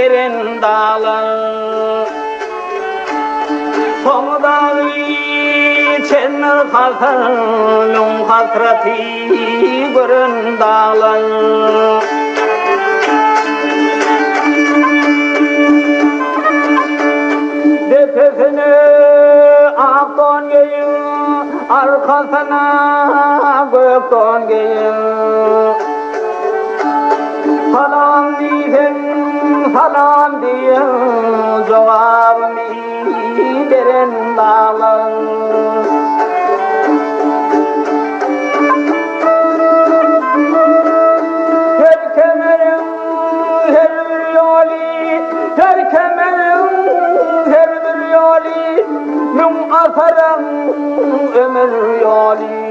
derin dağlar Son dağı çenler kalkar Lung hasreti görün dağlar Tepesine ak don giyin Arkasına gök don giyin Salam diyen, salam diyen Cevabını veren dağlar Her kemerin, her bir yoli Her kemerin, her bir yoli Min asarın ömür yoli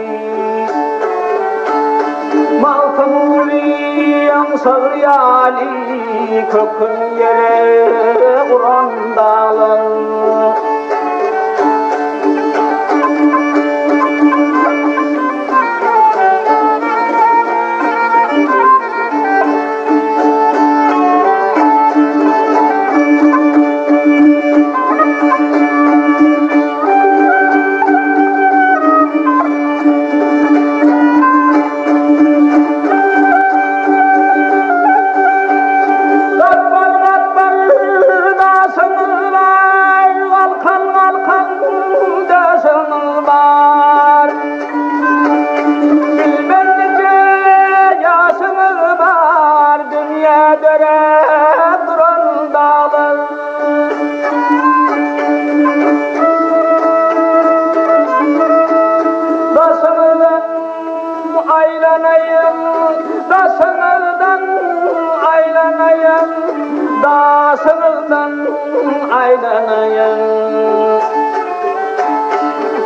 Malkımuli yansır yali Kökün yere uğran dağlar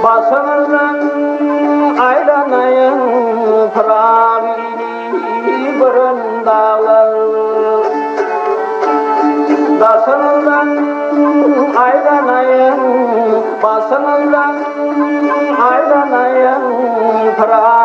Basınızdan aylanayın Pırağını görün dağlar Basınızdan aylanayın Basınızdan aylanayın Pırağını